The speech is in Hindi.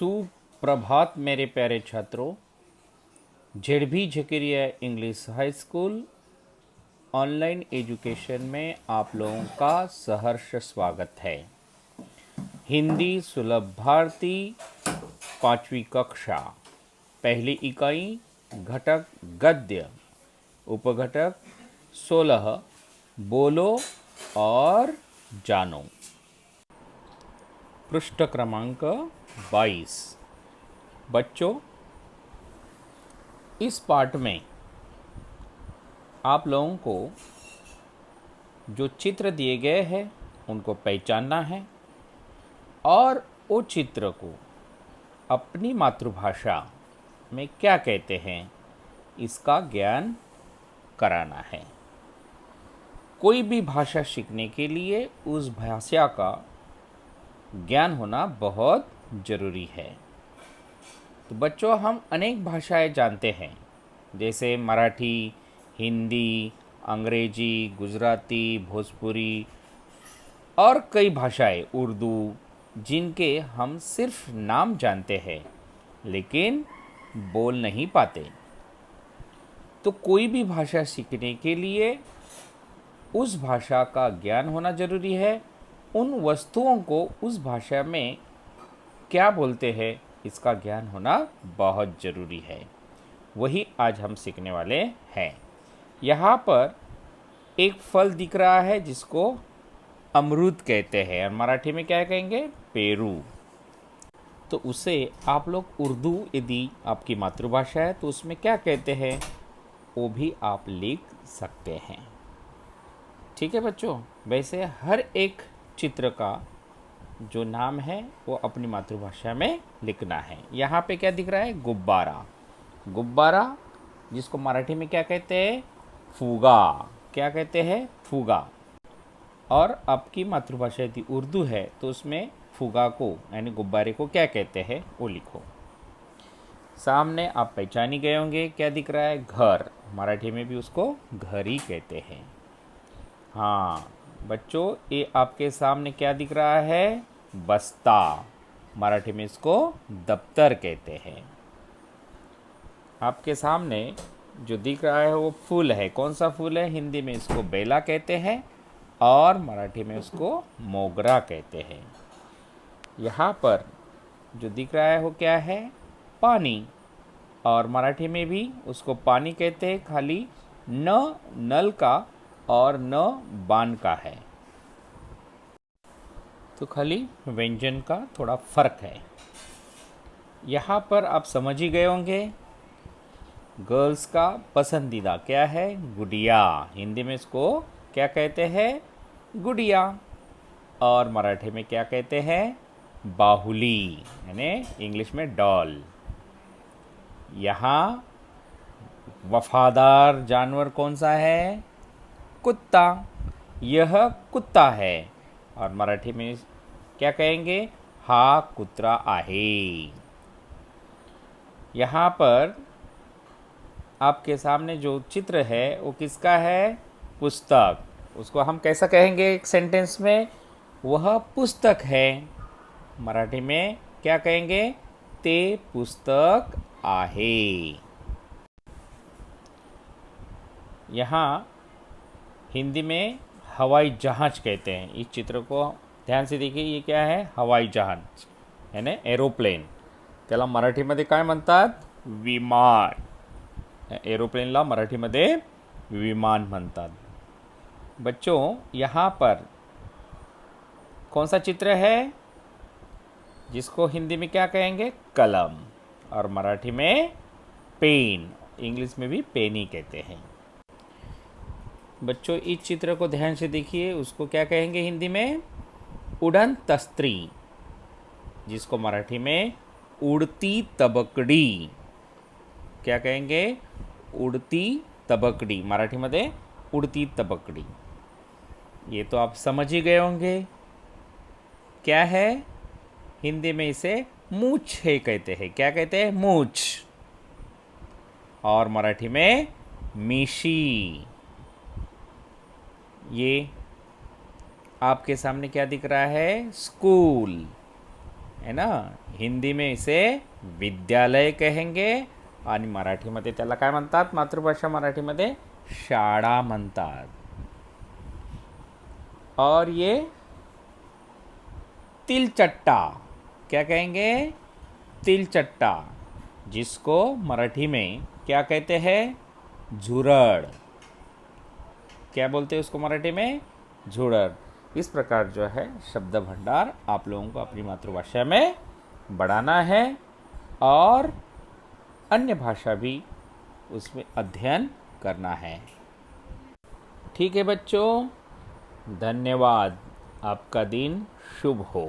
सुप्रभात मेरे प्यारे छात्रों। जेडभी Zakaria English high school online education में आप लोगों का सहर्ष स्वागत है। हिंदी सुलभ भारती 5वीं कक्षा, पहली इकाई, घटक गद्य, उपघटक 16, बोलो और जानो। पृष्ठ क्रमांक 22। बच्चों, इस पाठ में आप लोगों को जो चित्र दिए गए हैं उनको पहचानना है और वो चित्र को अपनी मातृभाषा में क्या कहते हैं इसका ज्ञान कराना है। कोई भी भाषा सीखने के लिए उस भाषा का ज्ञान होना बहुत ज़रूरी है। तो बच्चों, हम अनेक भाषाएं जानते हैं, जैसे मराठी, हिंदी, अंग्रेजी, गुजराती, भोजपुरी और कई भाषाएं, उर्दू, जिनके हम सिर्फ नाम जानते हैं लेकिन बोल नहीं पाते। तो कोई भी भाषा सीखने के लिए उस भाषा का ज्ञान होना ज़रूरी है। उन वस्तुओं को उस भाषा में क्या बोलते हैं इसका ज्ञान होना बहुत ज़रूरी है। वही आज हम सीखने वाले हैं। यहाँ पर एक फल दिख रहा है जिसको अमरूद कहते हैं और मराठी में क्या कहेंगे, पेरू। तो उसे आप लोग उर्दू, यदि आपकी मातृभाषा है तो उसमें क्या कहते हैं वो भी आप लिख सकते हैं। ठीक है बच्चों। वैसे हर एक चित्र का जो नाम है वो अपनी मातृभाषा में लिखना है। यहाँ पे क्या दिख रहा है, गुब्बारा। गुब्बारा जिसको मराठी में क्या कहते हैं, फुगा। क्या कहते हैं, फुगा। और आपकी मातृभाषा यदि उर्दू है तो उसमें फुगा को यानी गुब्बारे को क्या कहते हैं वो लिखो। सामने आप पहचान ही गए होंगे, क्या दिख रहा है, घर। मराठी में भी उसको घर ही कहते हैं। हाँ बच्चों, ये आपके सामने क्या दिख रहा है, बस्ता। मराठी में इसको दफ्तर कहते हैं। आपके सामने जो दिख रहा है वो फूल है। कौन सा फूल है, हिंदी में इसको बेला कहते हैं और मराठी में उसको मोगरा कहते हैं। यहाँ पर जो दिख रहा है वो क्या है, पानी। और मराठी में भी उसको पानी कहते हैं, खाली न नल का और न बान का है। तो खाली व्यंजन का थोड़ा फर्क है। यहाँ पर आप समझ ही गए होंगे, गर्ल्स का पसंदीदा क्या है, गुड़िया। हिंदी में इसको क्या कहते हैं, गुड़िया। और मराठी में क्या कहते हैं, बाहुली, यानी इंग्लिश में डॉल। यहाँ वफादार जानवर कौन सा है, कुत्ता। यह कुत्ता है। और मराठी में क्या कहेंगे, हा कुत्रा आहे। यहाँ पर आपके सामने जो चित्र है वो किसका है, पुस्तक। उसको हम कैसा कहेंगे एक सेंटेंस में, वह पुस्तक है। मराठी में क्या कहेंगे, ते पुस्तक आहे। यहाँ हिंदी में हवाई जहाज कहते हैं। इस चित्र को ध्यान से देखिए, ये क्या है, हवाई जहाज यानी एरोप्लेन। त्याला मराठीमध्ये काय म्हणतात, विमान। एरोप्लेनला मराठीमध्ये विमान म्हणतात। बच्चों, यहाँ पर कौन सा चित्र है जिसको हिंदी में क्या कहेंगे, कलम। और मराठी में पेन, इंग्लिश में भी पेन ही कहते हैं। बच्चों, इस चित्र को ध्यान से देखिए, उसको क्या कहेंगे हिंदी में, उड़न तस्त्री, जिसको मराठी में उड़ती तबकड़ी। क्या कहेंगे, उड़ती तबकड़ी। मराठी में उड़ती तबकड़ी। ये तो आप समझ ही गए होंगे क्या है, हिंदी में इसे मूछे कहते हैं। क्या कहते हैं, मूछ। और मराठी में मिशी। ये आपके सामने क्या दिख रहा है, स्कूल। है ना. हिंदी में इसे विद्यालय कहेंगे आणि मराठीमध्ये त्याला काय म्हणतात, मातृभाषा मराठीमध्ये शाळा म्हणतात. और ये तिलचट्टा, क्या कहेंगे, तिलचट्टा, जिसको मराठी में क्या कहते हैं, झुरड़. क्या बोलते हैं उसको मराठी में, झुरड़. इस प्रकार जो है शब्द भंडार आप लोगों को अपनी मातृभाषा में बढ़ाना है और अन्य भाषा भी उसमें अध्ययन करना है. ठीक है बच्चों, धन्यवाद. आपका दिन शुभ हो.